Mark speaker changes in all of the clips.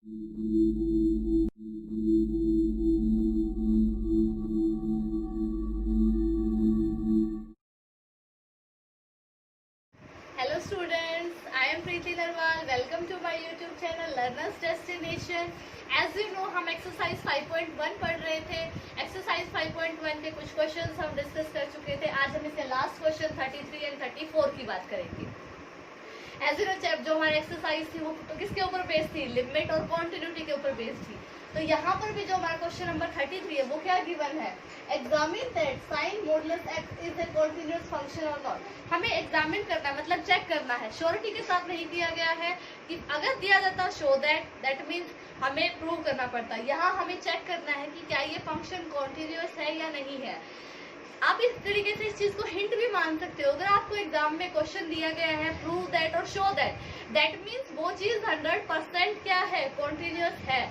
Speaker 1: Hello students, I am Preeti Narwal. Welcome to my YouTube channel Learners Destination. As you know, हम exercise 5.1 पढ़ रहे थे। Exercise 5.1 के कुछ क्वेश्चंस हम डिस्कस कर चुके थे। आज हम इसके लास्ट क्वेश्चन 33 एंड 34 की बात करेंगे। एज यू नो, जो हमारी एक्सरसाइज थी वो तो किसके ऊपर बेस्ड थी? लिमिट और कॉन्टिन्यूटी के ऊपर बेस्ड थी। तो यहाँ पर भी जो हमारा क्वेश्चन नंबर 33 है वो क्या गिवन है? Examine that sine modulus x is a continuous function और नॉट। हमें एग्जामिन करना है, मतलब चेक करना है। श्योरिटी के साथ नहीं दिया गया है कि अगर दिया जाता शो दैट मीन्स हमें प्रूव करना पड़ता है। यहाँ हमें चेक करना है कि क्या ये फंक्शन कॉन्टिन्यूअस है या नहीं है। आप इस तरीके से इस चीज को हिंट भी मान सकते हो। अगर आपको एग्जाम में क्वेश्चन दिया गया है प्रूव दैट और शो दैट मीन्स वो चीज 100% क्या है? कॉन्टिन्यूअस है।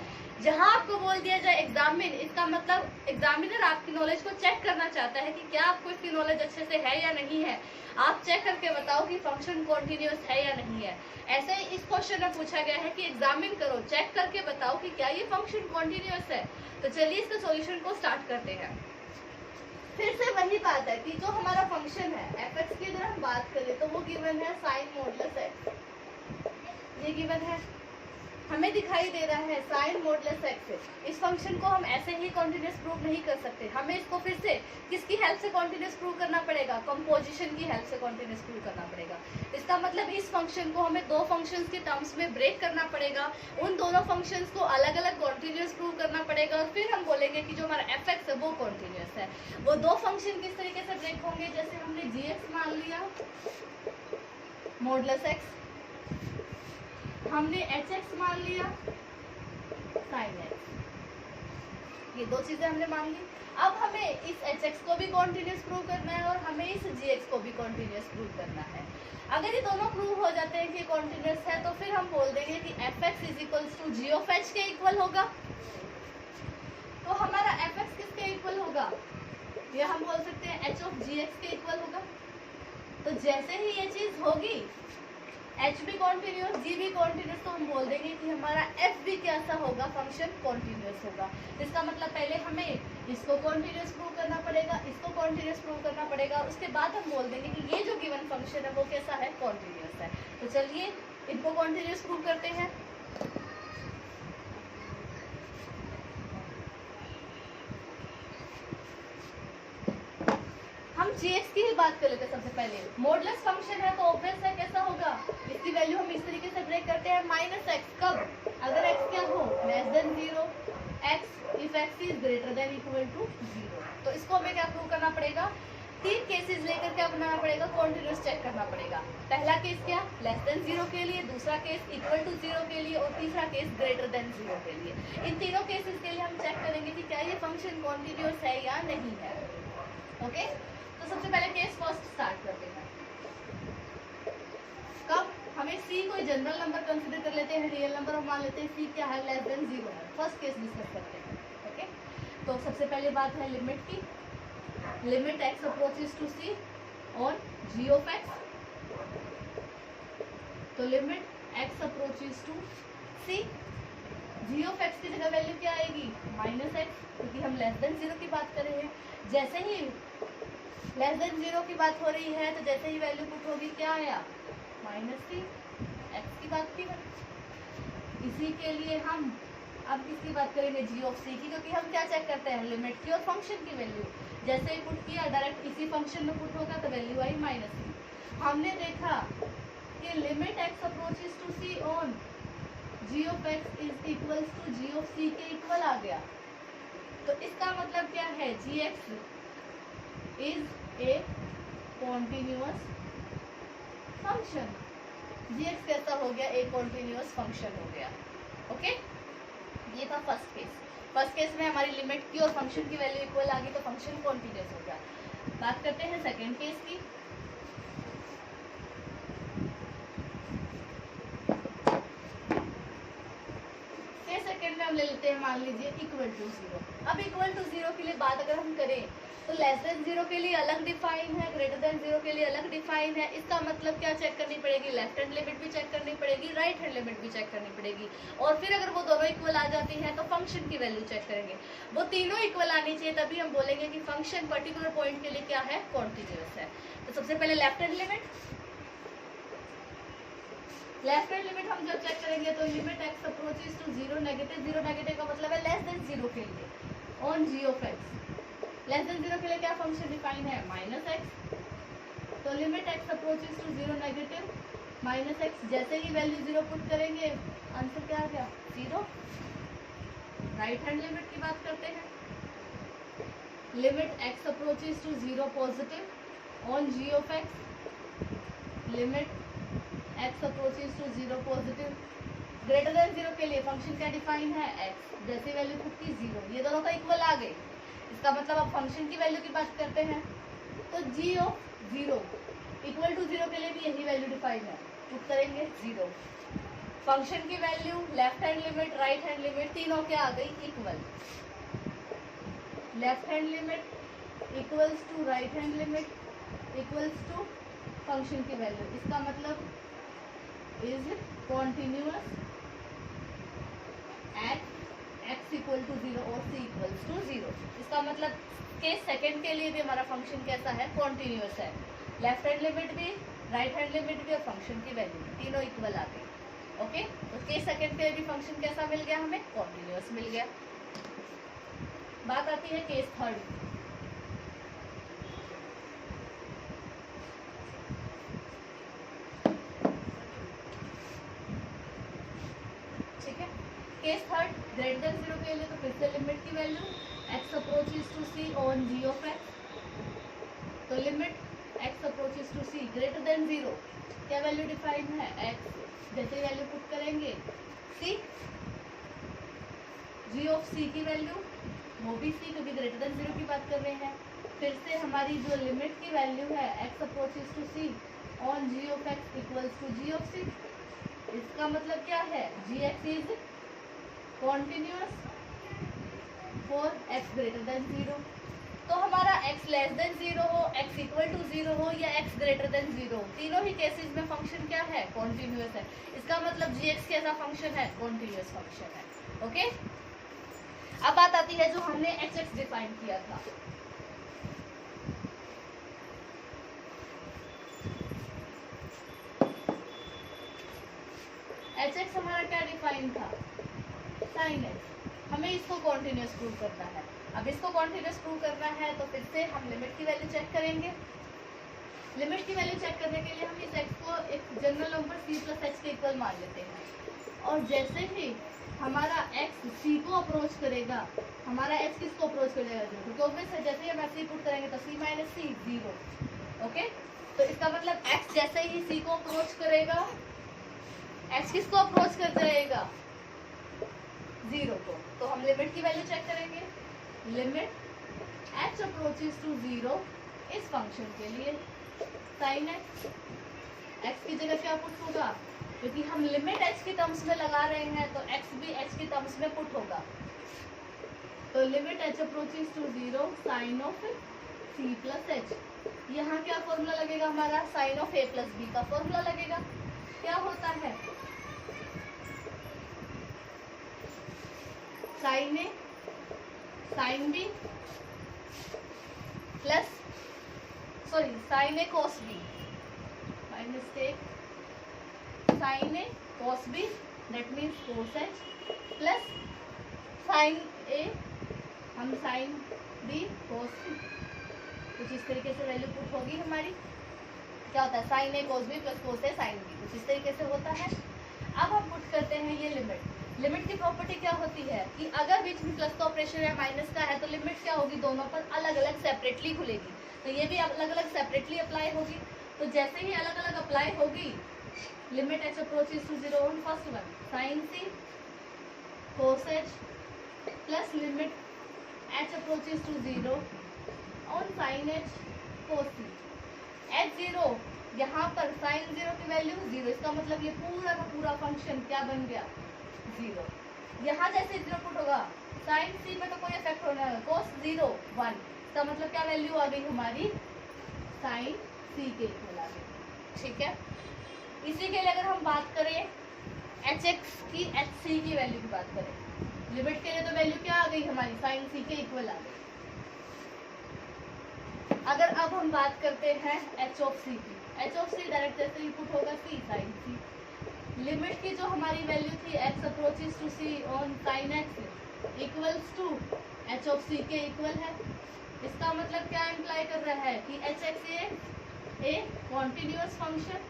Speaker 1: जहां आपको बोल दिया जाए एग्जामिन, इसका मतलब एग्जामिनर आपकी नॉलेज को चेक करना चाहता है कि क्या आपको इसकी नॉलेज अच्छे से है या नहीं है। आप चेक करके बताओ कि फंक्शन कॉन्टिन्यूअस है या नहीं है। ऐसे ही इस क्वेश्चन में पूछा गया है कि एग्जामिन करो, चेक करके बताओ कि क्या ये फंक्शन कॉन्टिन्यूअस है। तो चलिए इसके सॉल्यूशन को स्टार्ट करते हैं। फिर से वही बात है कि जो हमारा फंक्शन है एफ एक्स की अगर हम बात करें तो वो गिवन है साइन मॉडुलस एक्स। ये गिवन है, हमें दिखाई दे रहा है साइन मॉडुलस एक्स। इस फंक्शन को हम ऐसे ही कॉन्टिन्यूअस प्रूव नहीं कर सकते। हमें इसको फिर से किसकी हेल्प से कॉन्टिन्यूअस प्रूव करना पड़ेगा? कंपोजिशन की हेल्प से कॉन्टिन्यूअस प्रूव करना पड़ेगा। इसका मतलब इस फंक्शन को हमें दो फंक्शंस के टर्म्स में ब्रेक करना पड़ेगा। उन दोनों फंक्शंस को अलग अलग कॉन्टिन्यूअस प्रूव करना पड़ेगा और फिर हम बोलेंगे कि जो हमारा एफ एक्स है वो कॉन्टिन्यूअस है। वो दो फंक्शन किस तरीके से ब्रेक होंगे? जैसे हमने जी एक्स मान लिया मॉडुलस एक्स, हमने एच एक्स मान लिया साइन एक्स। ये दो चीजें हमने मान ली। अब हमें इस एच एक्स को भी कॉन्टिन्यूअस प्रूव करना है और हमें इस जी एक्स को भी कॉन्टिन्यूअस प्रूव करना है। अगर ये दोनों प्रूव हो जाते हैं कि कॉन्टिन्यूअस है तो फिर हम बोल देंगे कि f x is equals to g of h के इक्वल होगा। तो हमारा एफ एक्स किसके इक्वल होगा? ये हम बोल सकते हैं एच ऑफ जी एक्स के इक्वल होगा। तो जैसे ही ये चीज होगी, एच भी कॉन्टिन्यूअस जी भी कॉन्टिन्यूअस, तो हम बोल देंगे कि हमारा एफ भी कैसा होगा? फंक्शन कॉन्टिन्यूअस होगा। इसका मतलब पहले हमें इसको कॉन्टिन्यूअस प्रूव करना पड़ेगा, इसको कॉन्टिन्यूअस प्रूव करना पड़ेगा, उसके बाद हम बोल देंगे कि ये जो गिवन फंक्शन है वो कैसा है? कॉन्टिन्यूअस है। तो चलिए इनको कॉन्टिन्यूअस प्रूव करते हैं। हम gx की ही बात कर लेते हैं। सबसे पहले मॉडुलस फंक्शन है तो ऑब्वियस है कैसा होगा? इसकी वैल्यू हम इस तरीके से ब्रेक करते हैं माइनस एक्स। कब? अगर x क्या हो? Less than 0, x if x is greater than equal to 0। तो इसको हमें क्या प्रूव करना पड़ेगा? तीन केसेस लेकर क्या बनाना पड़ेगा? कॉन्टिन्यूअस चेक करना पड़ेगा। पहला केस क्या? लेस देन 0 के लिए, दूसरा केस इक्वल टू 0 के लिए और तीसरा केस ग्रेटर देन 0 के लिए। इन तीनों केसेस के लिए हम चेक करेंगे कि क्या ये फंक्शन कॉन्टिन्यूअस है या नहीं है। ओके, तो सबसे पहले केस फर्स्ट स्टार्ट करते हैं। कब? हमें c कोई जनरल नंबर कंसीडर कर लेते हैं, रियल नंबर हम मान लेते हैं c क्या है? लेस देन 0 है। फर्स्ट केस डिस्कस करते हैं। ओके, तो सबसे पहले बात है लिमिट की। Limit x approaches to c on g of x। तो limit x approaches to c, g of x की जगह वैल्यू क्या आएगी? माइनस एक्स, क्योंकि हम लेस देन 0 की बात कर रहे हैं। जैसे ही लेस देन 0 की बात हो रही है तो जैसे ही वैल्यू पुट होगी क्या आया? माइनस सी। एक्स की बात की है। इसी के लिए हम अब किसकी बात करेंगे? जी ऑफ सी की, क्योंकि हम क्या चेक करते हैं? लिमिट की और फंक्शन की वैल्यू। जैसे ही पुट किया डायरेक्ट इसी फंक्शन में पुट होगा तो वैल्यू आई माइनस सी। हमने देखा कि limit x approaches to c on g of x is equals to g of c के इक्वल आ गया। तो इसका मतलब क्या है? G x is a continuous function. G x कैसा हो गया? एक कॉन्टिन्यूअस फंक्शन हो गया। ओके, ये था फर्स्ट केस। फर्स्ट केस में हमारी लिमिट की और फंक्शन की वैल्यू इक्वल आ गई तो फंक्शन कॉन्टिन्यूअस हो गया। बात करते हैं सेकेंड केस की। सेकंड में हम ले लेते हैं, मान लीजिए इक्वल टू 0। अब इक्वल टू 0 के लिए बात अगर हम करें तो लेस देन 0 के लिए अलग डिफाइन है, ग्रेटर देन 0 के लिए अलग डिफाइन है। इसका मतलब क्या चेक करनी पड़ेगी, लेफ्ट हैंड लिमिट भी चेक करनी पड़ेगी, राइट हैंड लिमिट भी चेक करनी पड़ेगी। और फिर अगर वो दोनों इक्वल आ जाती हैं तो फंक्शन की वैल्यू चेक करेंगे। वो तीनों इक्वल आनी चाहिए, तभी हम बोलेंगे कि फंक्शन पर्टिकुलर पॉइंट के लिए क्या है, कॉन्टिन्यूअस है। तो सबसे पहले लेफ्ट हैंड लिमिट हम जब चेक करेंगे तो limit x approaches to 0 negative 0 negative का मतलब है लेस देन 0 के लिए on g of x. Less than 0 के लिए क्या फंक्शन डिफाइन है, माइनस एक्स। तो limit x approaches to 0 negative minus x, जैसे ही वैल्यू 0 पुट करेंगे आंसर क्या आ गया, 0। राइट हैंड लिमिट की बात करते हैं। Limit x approaches to 0 positive on g of x. Limit x approaches to 0 positive greater than 0 के लिए फंक्शन क्या डिफाइन है, एक्स। जैसे वैल्यू पुट की 0, ये दोनों का इक्वल आ गए। इसका मतलब अब फंक्शन की वैल्यू की बात करते हैं। तो जी ऑफ 0 इक्वल टू 0 के लिए भी यही वैल्यू डिफाइन है, पुट करेंगे 0। फंक्शन की value left hand limit right hand limit तीनों क्या आ गई, equal. Left hand limit equals to right hand limit equals to function की वैल्यू। इसका मतलब is continuous at x equal to 0 और c इक्वल्स टू 0। इसका मतलब केस सेकंड के लिए भी हमारा फंक्शन कैसा है, कॉन्टिन्यूअस है। लेफ्ट हैंड लिमिट भी राइट हैंड लिमिट भी और फंक्शन की वैल्यू भी तीनों इक्वल आ गई। ओके, तो केस सेकंड के लिए भी फंक्शन कैसा मिल गया हमें, कॉन्टिन्यूअस मिल गया। बात आती है case third. Case third greater than 0 के लिए तो फिर से लिमिट की value x approaches to c on g of x। तो limit x approaches to c greater than 0 क्या वैल्यू डिफाइन है, x। जैसे वैल्यू पुट करेंगे c, g ऑफ c की वैल्यू वो भी c, क्योंकि ग्रेटर देन 0 की बात कर रहे हैं। फिर से हमारी जो लिमिट की वैल्यू है x approaches to c on g of x equals to g of c। इसका मतलब क्या है, gx is continuous for x greater than 0। तो हमारा x लेस देन 0 हो, x इक्वल टू 0 हो या x ग्रेटर देन 0, तीनों ही केसेस में फंक्शन क्या है, कॉन्टिन्यूअस है। इसका मतलब gx कैसा फंक्शन है, कॉन्टिन्यूअस फंक्शन है। ओके, अब बात आती है जो हमने hx डिफाइन किया था। hx हमारा क्या डिफाइन था, साइन x। हमें इसको कॉन्टिन्यूअस प्रूव करना है। अब इसको कॉन्टिन्यूअस प्रूव करना है तो फिर से हम लिमिट की वैल्यू चेक करेंगे। लिमिट की वैल्यू चेक करने के लिए हम इस x को एक general number c plus h के इक्वल मान लेते हैं। और जैसे ही हमारा x c को अप्रोच करेगा, हमारा x किसको अप्रोच करेगा, 0। तो ऑब्वियस है जैसे ही हम c पुट करेंगे तो c माइनस c 0। ओके, तो इसका मतलब x जैसे ही c को अप्रोच करेगा, x किसको अप्रोच कर जाएगा, 0 को। तो हम लिमिट की वैल्यू चेक करेंगे। लिमिट h अप्रोचेस टू 0 इस फंक्शन के लिए साइन x की जगह क्या पुट होगा, क्योंकि हम लिमिट h की टर्म्स में लगा रहे हैं तो x भी h की टर्म्स में पुट होगा। तो limit h approaches to 0 sine of c plus h। यहाँ क्या फॉर्मूला लगेगा हमारा, sine of a plus b का फॉर्मूला लगेगा। क्या होता है, sine a sine b plus sine a cos b, my mistake, sine a cos b that means cos h plus sine a हम साइन बी कॉस सी। कुछ इस तरीके से वैल्यू पुट होगी हमारी। क्या होता है, sine a cos B plus cos A sine B, कुछ इस तरीके से होता है। अब हम पुट करते हैं ये लिमिट। लिमिट की प्रॉपर्टी क्या होती है कि अगर बीच में प्लस का ऑपरेशन या माइनस का है तो लिमिट क्या होगी, दोनों पर अलग अलग सेपरेटली खुलेगी। तो ये भी अलग अलग सेपरेटली अप्लाई होगी। तो जैसे ही अलग अलग अप्लाई होगी, limit h approaches to 0 on first one sine c cos h plus limit h approaches to 0 on sine h cos c। h0 यहाँ पर साइन 0 की वैल्यू 0, इसका मतलब ये पूरा का पूरा फंक्शन क्या बन गया, 0। यहाँ जैसे 0 पुट होगा, साइन सी में तो कोई इफेक्ट होना है, cos 0 1, इसका मतलब क्या वैल्यू आ गई हमारी, साइन सी के इक्वल आ गई। ठीक है, इसी के लिए अगर हम बात करें एच एक्स की, एच सी की वैल्यू की बात करें, लिमिट के लिए तो वैल्यू क्या आ गई हमारी, साइन सी के इक्वल आ गई। अगर अब हम बात करते हैं एच ऑफ सी की, एच ऑफ सी डायरेक्ट जैसे इनपुट होगा सी साइन सी, लिमिट की जो हमारी वैल्यू थी x approaches to c on sine x equals to h of c के इक्वल है। इसका मतलब क्या इम्प्लाई कर रहा है कि एच एक्स ए कॉन्टिन्यूअस फंक्शन,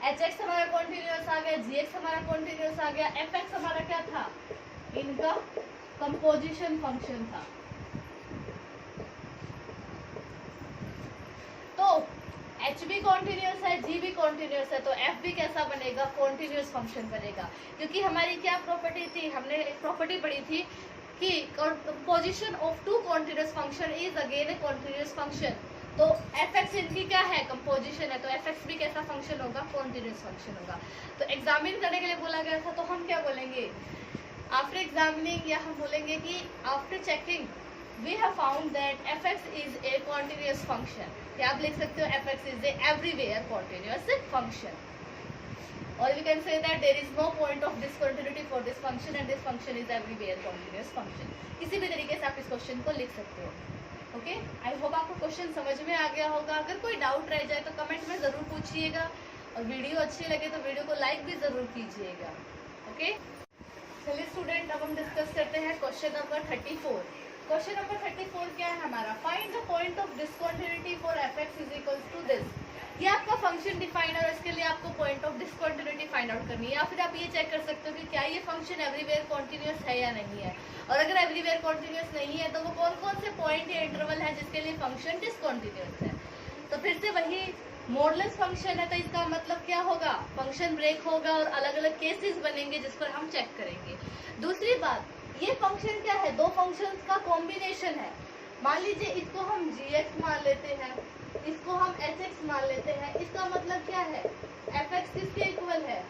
Speaker 1: एच एक्स हमारा कॉन्टिन्यूअस आ गया, जी एक्स हमारा कॉन्टिन्यूअस आ गया, एफ एक्स हमारा क्या था, इनका कंपोजिशन फंक्शन था। तो एच भी कॉन्टिन्यूअस है, जी भी कॉन्टिन्यूअस है, तो एफ भी कैसा बनेगा, कॉन्टिन्यूअस फंक्शन बनेगा। क्योंकि हमारी क्या प्रॉपर्टी थी, हमने एक प्रॉपर्टी पढ़ी थी कि composition of two continuous function is again a continuous function. तो एफ एक्स इनकी क्या है, कंपोजिशन है, तो एफ एक्स भी कैसा फंक्शन होगा, कॉन्टिन्यूअस फंक्शन होगा। तो एग्जामिन करने के लिए बोला गया था, तो हम क्या बोलेंगे आफ्टर एग्जामिनिंग, या हम बोलेंगे कि after checking we have found that fx is a continuous function, या आप लिख सकते हो fx is a everywhere continuous function, or we can say that there is no point of discontinuity for this function and this function is everywhere continuous function। किसी भी तरीके से आप इस क्वेश्चन को लिख सकते हो। ओके, आई होप आपको क्वेश्चन समझ में आ गया होगा। अगर कोई डाउट रह जाए तो कमेंट में जरूर पूछिएगा, और वीडियो अच्छी लगे तो वीडियो को लाइक भी जरूर कीजिएगा। ओके, चलिए स्टूडेंट, अब हम डिस्कस करते हैं क्वेश्चन नंबर 34। क्वेश्चन नंबर 34 क्या है हमारा, find the point of discontinuity for fx is equals to this. ये आपका फंक्शन डिफाइन है और इसके लिए आपको point of discontinuity find out करनी है, या फिर आप ये चेक कर सकते हो कि क्या ये फंक्शन एवरीवेयर कॉन्टिन्यूअस है या नहीं है। और अगर एवरीवेयर कॉन्टिन्यूअस नहीं है तो वो कौन कौन से पॉइंट या इंटरवल है जिसके लिए फंक्शन डिसकंटिन्यूअस है। तो फिर से वही मॉडुलस फंक्शन है, तो इसका मतलब क्या होगा, फंक्शन ब्रेक होगा और अलग अलग केसेस बनेंगे जिस पर हम चेक करेंगे। दूसरी बात, ये फंक्शन क्या है, दो फंक्शंस का कॉम्बिनेशन है। मान लीजिए इसको हम gx मान लेते हैं, इसको हम hx मान लेते हैं, इसका मतलब क्या है, fx किसके इक्वल है,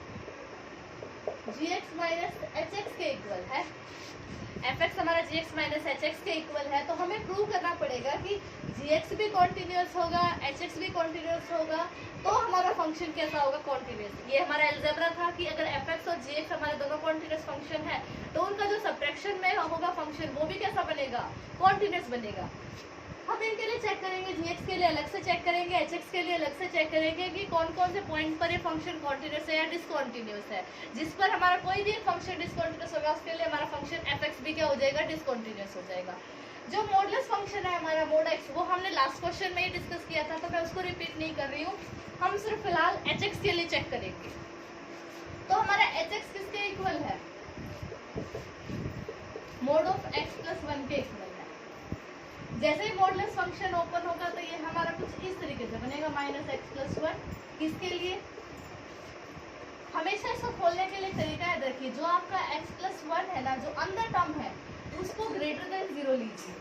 Speaker 1: gx माइनस hx के इक्वल है। fx हमारा gx माइनस hx के इक्वल है, तो हमें प्रूव करना पड़ेगा कि gx भी कॉन्टिन्यूअस होगा, hx भी कॉन्टिन्यूअस होगा, तो हमारा फंक्शन कैसा होगा, कॉन्टिन्यूअस। ये हमारा अलजेब्रा था कि अगर fx और gx हमारे दोनों कॉन्टिन्यूअस फंक्शन है तो उनका जो सब्ट्रैक्शन में होगा फंक्शन वो भी कैसा बनेगा, कॉन्टिन्यूअस बनेगा। हम इनके लिए चेक करेंगे, gx के लिए अलग से चेक करेंगे, hx के लिए अलग से चेक करेंगे कि कौन कौन से पॉइंट पर ये फंक्शन कॉन्टिन्यूअस है या डिसकॉन्टिन्यूअस है। जिस पर हमारा कोई भी फंक्शन डिसकॉन्टिन्यूअस होगा उसके लिए हमारा फंक्शन fx भी क्या हो जाएगा, डिसकॉन्टिन्यूअस हो जाएगा। जो मॉडुलस फंक्शन है हमारा मोड एक्स, वो हमने लास्ट क्वेश्चन में ही डिस्कस किया था, तो मैं उसको रिपीट नहीं कर रही हूँ। हम सिर्फ फिलहाल hx के लिए चेक करेंगे। तो हमारा hx किसके इक्वल है, मोड ऑफ x प्लस 1 के इक्वल है। जैसे ही मॉडुलस फंक्शन ओपन होगा तो ये हमारा कुछ इस तरीके से बनेगा, माइनस एक्स प्लस 1। किसके लिए, हमेशा इसको खोलने के लिए तरीका याद रखिए, जो आपका x प्लस 1 है ना, जो अंदर टर्म है उसको ग्रेटर देन 0 लीजिए,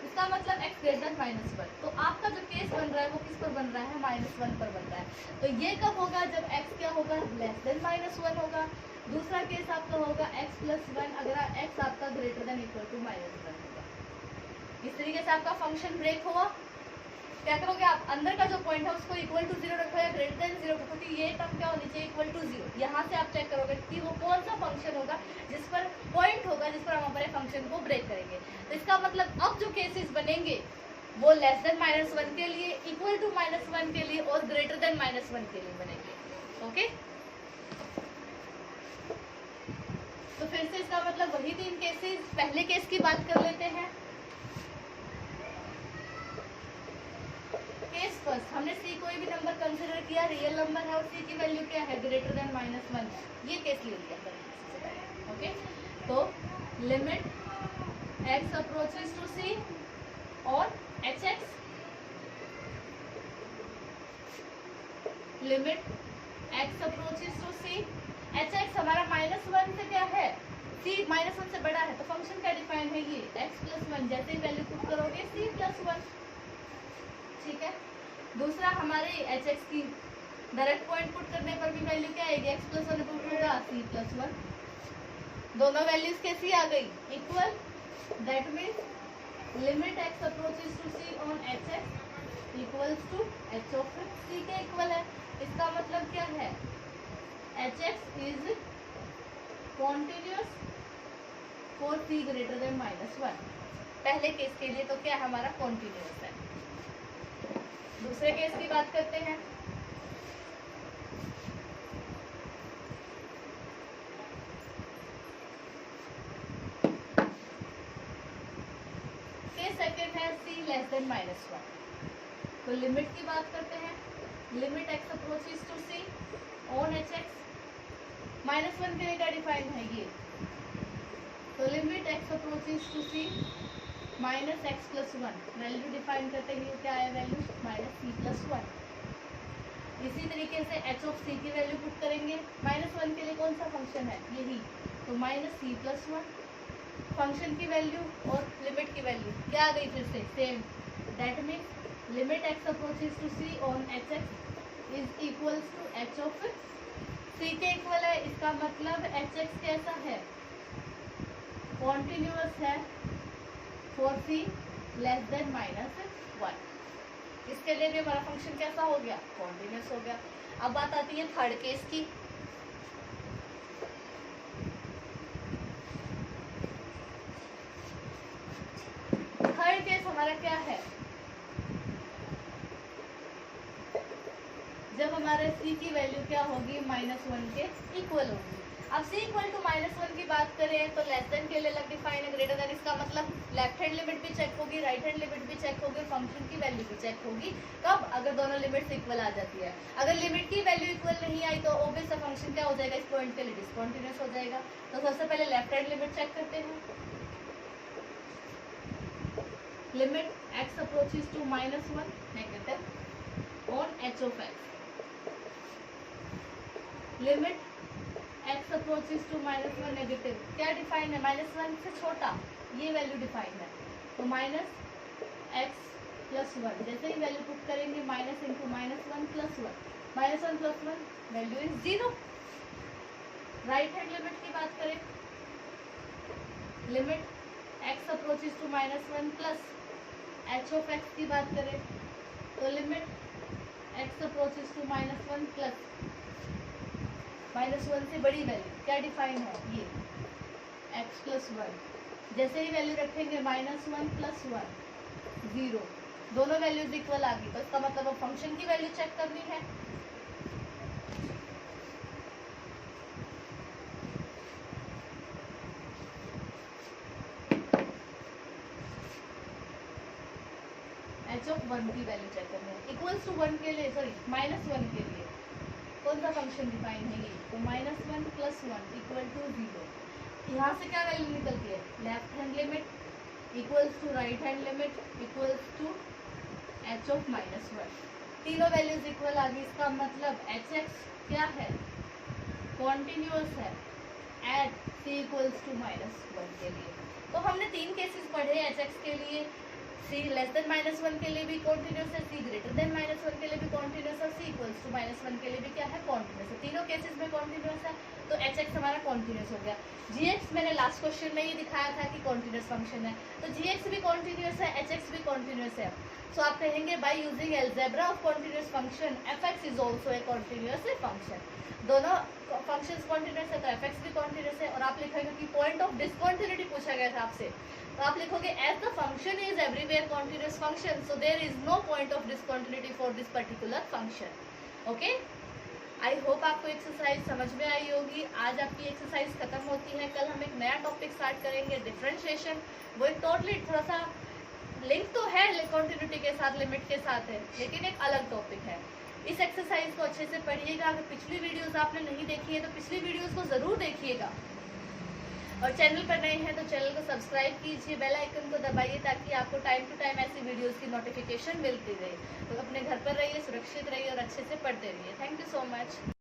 Speaker 1: इसका मतलब x ग्रेटर देन माइनस 1। तो आपका जो केस बन रहा है वो किस पर बन रहा है, माइनस 1 पर बन रहा है। तो ये कब होगा, जब x क्या होगा, लेस देन माइनस 1 होगा। दूसरा केस आपका होगा x प्लस 1 अगर x आपका greater than equal to minus 1 होगा। इस तरीके से आपका फंक्शन ब्रेक हुआ। क्या करोगे आप, अंदर का जो पॉइंट है उसको इक्वल टू 0 रखो या ग्रेटर देन 0 रखो, कि ये टर्म क्या होनी चाहिए, इक्वल टू 0। यहाँ से आप चेक करोगे कि वो कौन सा फंक्शन होगा जिस पर पॉइंट होगा जिस पर हम हमारे फंक्शन को ब्रेक करेंगे। तो इसका मतलब अब जो केसेस बनेंगे वो लेस देन माइनस 1 के लिए, इक्वल टू माइनस 1 के लिए और ग्रेटर देन माइनस 1 के लिए बनेंगे। ओके, तो फिर से इसका मतलब वही 3 केसेस। पहले केस की बात कर लेते हैं। केस फर्स्ट, हमने c कोई भी नंबर कंसिडर किया, रियल नंबर है और c की वैल्यू क्या है, ग्रेटर देन माइनस 1। ये केस ले लिया था। ओके, तो limit x approaches to c और hx, limit x approaches to c, hx हमारा माइनस 1 से क्या है, c माइनस 1 से बड़ा है, तो फंक्शन क्या डिफाइन है, ये x प्लस 1। जैसे ही वैल्यू पुट करोगे c प्लस 1। ठीक है, दूसरा हमारे hx की डायरेक्ट पॉइंट पुट करने पर भी वैल्यू क्या आएगी, x प्लस वन पुट होगा c प्लस वन, दोनों वैल्यूज कैसी आ गई, equal. That means limit x approaches to c on hx equals to h of c के इक्वल है। इसका मतलब क्या है, hx is continuous for c greater than minus one. पहले केस के लिए तो क्या हमारा कॉन्टिन्यूअस है। दूसरे केस की बात करते हैं। केस सेकंड है c less than minus one. तो लिमिट की बात करते हैं। Limit x approaches to c on hx, minus one के लिए क्या डिफाइन है ये, तो limit x approaches to c minus x plus one, value define करते हैं क्या है, value minus c plus one. इसी तरीके से एच ऑफ सी की वैल्यू पुट करेंगे, माइनस वन के लिए कौन सा फंक्शन है, यही, तो minus c plus one. Function की वैल्यू और लिमिट की वैल्यू क्या आ गई फिर से same. That means limit x approaches to c on h x is equals to h of c के इक्वल है। इसका मतलब एच एक्स कैसा है, कॉन्टिन्यूअस है for c less than minus one. इसके लिए भी हमारा फंक्शन कैसा हो गया, कॉन्टिन्यूअस हो गया। अब बात आती है थर्ड केस की। थर्ड केस हमारा क्या है, जब हमारे c की वैल्यू क्या होगी, माइनस वन के इक्वल होगी। अब c equal to minus one की बात करें तो लेस देन के लिए अलग डिफाइन है, ग्रेटर देन इसका मतलब लेफ्ट हैंड लिमिट भी चेक होगी, राइट हैंड लिमिट भी चेक होगी, फंक्शन की वैल्यू भी चेक होगी। कब, अगर दोनों लिमिट्स इक्वल आ जाती है। अगर लिमिट की वैल्यू इक्वल नहीं आई तो ऑब्वियस फंक्शन क्या हो जाएगा, इस पॉइंट के लिए डिसकंटीन्यूअस हो जाएगा। तो सबसे पहले लेफ्ट हैंड लिमिट चेक करते हैं। Limit x approaches to minus one negative on h of x, limit x approaches to minus one negative, क्या डिफाइन है, माइनस वन से छोटा, ये वैल्यू डिफाइन है, तो माइनस x प्लस वन। जैसे ही वैल्यू पुट करेंगे minus into minus one plus one, minus one plus one value is zero. Right hand limit की बात करें, limit x approaches to minus one plus h of x की बात करें तो limit x approaches to minus one plus minus one से बड़ी value क्या डिफाइन है, ये x प्लस वन। जैसे ही वैल्यू रखेंगे minus one plus one zero, दोनों वैल्यूज इक्वल आ गई, तो इसका मतलब अब फंक्शन की वैल्यू चेक करनी है। एच ऑफ वन की वैल्यू चेक करनी है। इक्वल्स टू वन के लिए, सॉरी माइनस वन के लिए कौन सा फंक्शन डिफाइन है, ये, तो minus one plus one equal to zero. यहाँ से क्या वैल्यू निकलती है, left hand limit equals to right hand limit equals to h of minus one. तीनों वैल्यूज इक्वल आ गई, इसका मतलब एच एक्स क्या है, कॉन्टिन्यूअस है at c equals to minus one के लिए। तो हमने तीन केसेस पढ़े एच एक्स के लिए, सी लेस देन माइनस वन के लिए भी कॉन्टिन्यूअस है, सी ग्रेटर देन माइनस वन के लिए भी कॉन्टिन्यूअस है, सी इक्वल्स टू माइनस वन के लिए भी क्या है, कॉन्टिन्यूअस है। तीनों केसेस में कॉन्टिन्यूअस है, तो एच एक्स हमारा कॉन्टिन्यूअस हो गया। जी एक्स मैंने लास्ट क्वेश्चन में ये दिखाया था कि कॉन्टिन्यूअस फंक्शन है, तो जी एक्स भी कॉन्टिन्यूअस है, एच एक्स भी कॉन्टिन्यूअस है। सो आप कहेंगे by using algebra of continuous function F x is also a continuous function. दोनों फंक्शंस कॉन्टिन्यूअस है तो एफ एक्स भी कॉन्टिन्यूअस है। और आप लिखेंगे कि पॉइंट ऑफ डिसकॉन्टिन्यूटी पूछा गया था आपसे, तो आप लिखोगे as the function is everywhere continuous function so there is no point of discontinuity for this particular function. Okay, I hope आपको एक्सरसाइज समझ में आई होगी। आज आपकी एक्सरसाइज खत्म होती है, कल हम एक नया टॉपिक स्टार्ट करेंगे, डिफरेंशिएशन। वो एक टोटली थोड़ा सा लिंक तो है कॉन्टिन्यूटी के साथ, लिमिट के साथ है, लेकिन एक अलग टॉपिक है। इस एक्सरसाइज को अच्छे से पढ़िएगा। अगर पिछली वीडियोस आपने नहीं देखी है तो पिछली वीडियोस को ज़रूर देखिएगा, और चैनल पर नए हैं तो चैनल को सब्सक्राइब कीजिए, बेल आइकन को दबाइए ताकि आपको टाइम टू टाइम ऐसी वीडियोस की नोटिफिकेशन मिलती रहे। तो अपने घर पर रहिए, सुरक्षित रहिए और अच्छे से पढ़ते रहिए। Thank you so much.